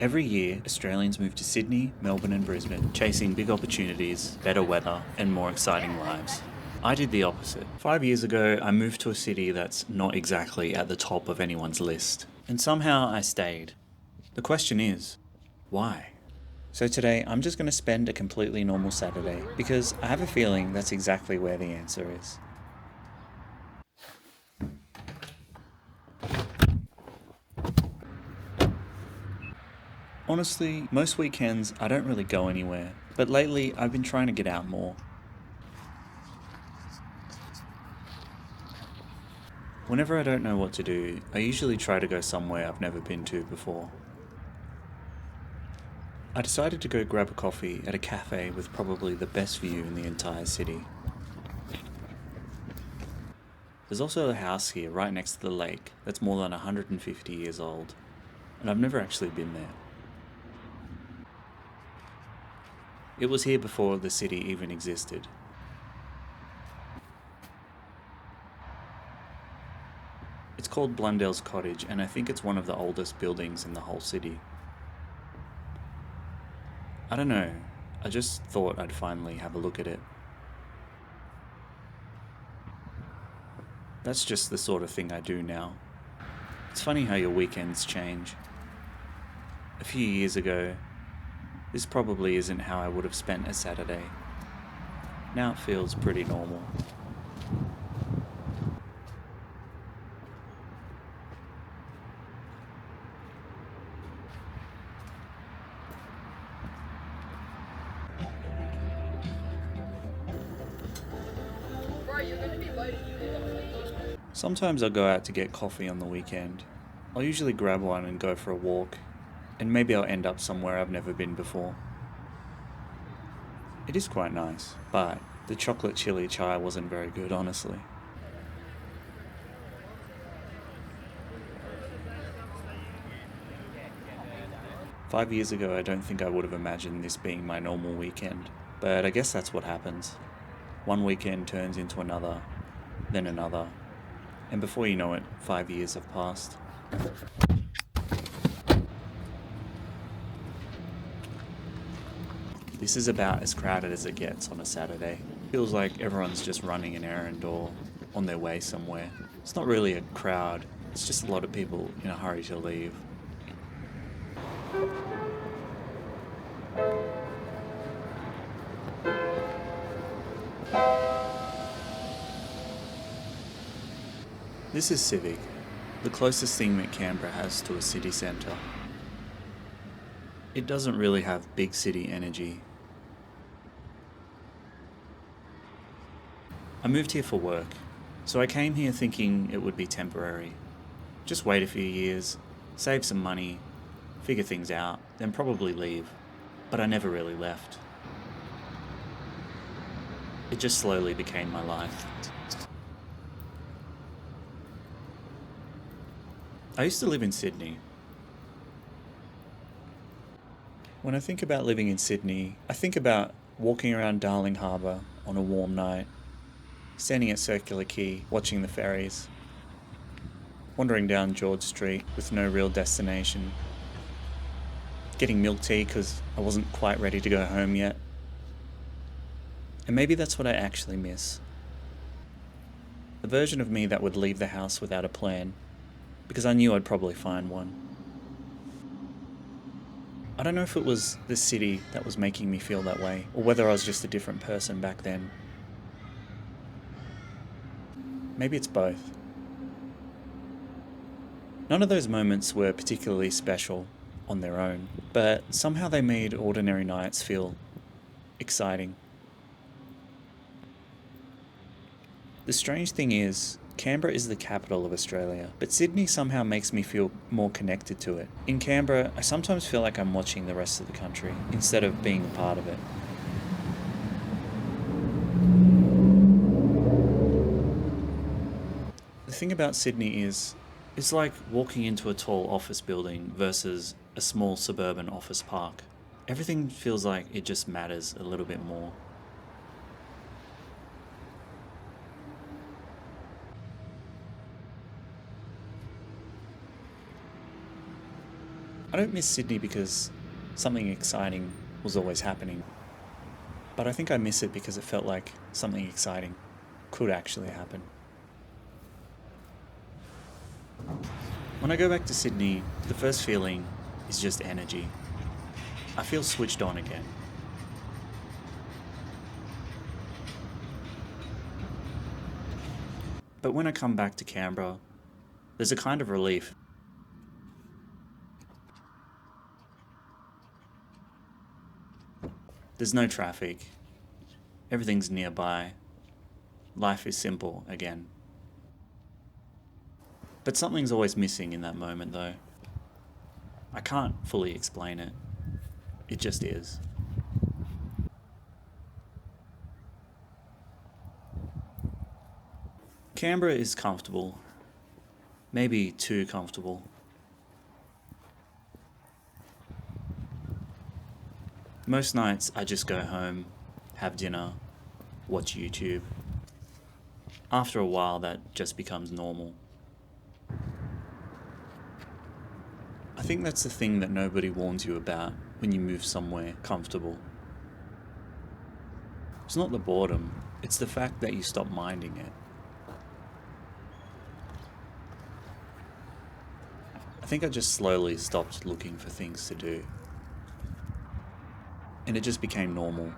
Every year, Australians move to Sydney, Melbourne, and Brisbane, chasing big opportunities, better weather, and more exciting lives. I did the opposite. 5 years ago, I moved to a city that's not exactly at the top of anyone's list. And somehow I stayed. The question is, why? So today, I'm just going to spend a completely normal Saturday, because I have a feeling that's exactly where the answer is. Honestly, most weekends I don't really go anywhere, but lately I've been trying to get out more. Whenever I don't know what to do, I usually try to go somewhere I've never been to before. I decided to go grab a coffee at a cafe with probably the best view in the entire city. There's also a house here right next to the lake that's more than 150 years old, and I've never actually been there. It was here before the city even existed. It's called Blundell's Cottage, and I think it's one of the oldest buildings in the whole city. I don't know, I just thought I'd finally have a look at it. That's just the sort of thing I do now. It's funny how your weekends change. A few years ago, this probably isn't how I would have spent a Saturday. Now it feels pretty normal. Sometimes I'll go out to get coffee on the weekend. I'll usually grab one and go for a walk, and maybe I'll end up somewhere I've never been before. It is quite nice, but the chocolate chili chai wasn't very good, honestly. Five years ago, I don't think I would have imagined this being my normal weekend, but I guess that's what happens. One weekend turns into another, then another, and before you know it, 5 years have passed. This is about as crowded as it gets on a Saturday. Feels like everyone's just running an errand or on their way somewhere. It's not really a crowd, it's just a lot of people in a hurry to leave. This is Civic, the closest thing that Canberra has to a city centre. It doesn't really have big city energy. I moved here for work, so I came here thinking it would be temporary. Just wait a few years, save some money, figure things out, then probably leave. But I never really left. It just slowly became my life. I used to live in Sydney. When I think about living in Sydney, I think about walking around Darling Harbour on a warm night, standing at Circular Quay watching the ferries, wandering down George Street with no real destination, getting milk tea because I wasn't quite ready to go home yet. And maybe that's what I actually miss. The version of me that would leave the house without a plan, because I knew I'd probably find one. I don't know if it was the city that was making me feel that way, or whether I was just a different person back then. Maybe it's both. None of those moments were particularly special on their own, but somehow they made ordinary nights feel exciting. The strange thing is, Canberra is the capital of Australia, but Sydney somehow makes me feel more connected to it. In Canberra, I sometimes feel like I'm watching the rest of the country, instead of being a part of it. The thing about Sydney is, it's like walking into a tall office building versus a small suburban office park. Everything feels like it just matters a little bit more. I don't miss Sydney because something exciting was always happening, but I think I miss it because it felt like something exciting could actually happen. When I go back to Sydney, the first feeling is just energy. I feel switched on again. But when I come back to Canberra, there's a kind of relief. There's no traffic. Everything's nearby. Life is simple again. But something's always missing in that moment, though. I can't fully explain it. It just is. Canberra is comfortable. Maybe too comfortable. Most nights I just go home, have dinner, watch YouTube. After a while that just becomes normal. I think that's the thing that nobody warns you about when you move somewhere comfortable. It's not the boredom, it's the fact that you stop minding it. I think I just slowly stopped looking for things to do. And it just became normal.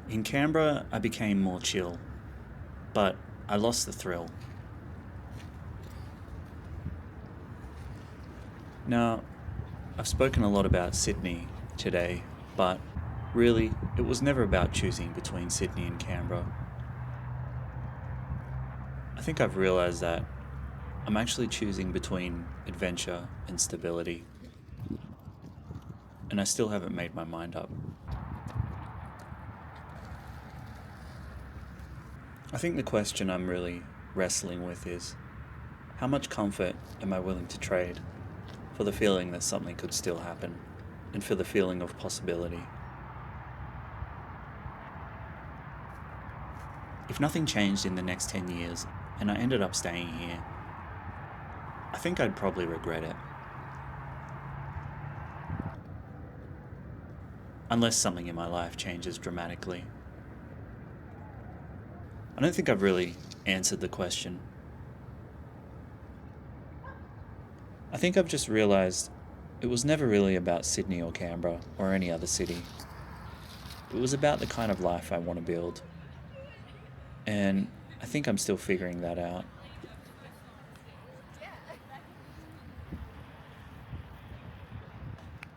In Canberra, I became more chill, but I lost the thrill. Now, I've spoken a lot about Sydney today, but really, it was never about choosing between Sydney and Canberra. I think I've realised that I'm actually choosing between adventure and stability. And I still haven't made my mind up. I think the question I'm really wrestling with is, how much comfort am I willing to trade for the feeling that something could still happen, and for the feeling of possibility? If nothing changed in the next 10 years, and I ended up staying here, I think I'd probably regret it. Unless something in my life changes dramatically. I don't think I've really answered the question. I think I've just realised it was never really about Sydney or Canberra or any other city. It was about the kind of life I want to build. And I think I'm still figuring that out.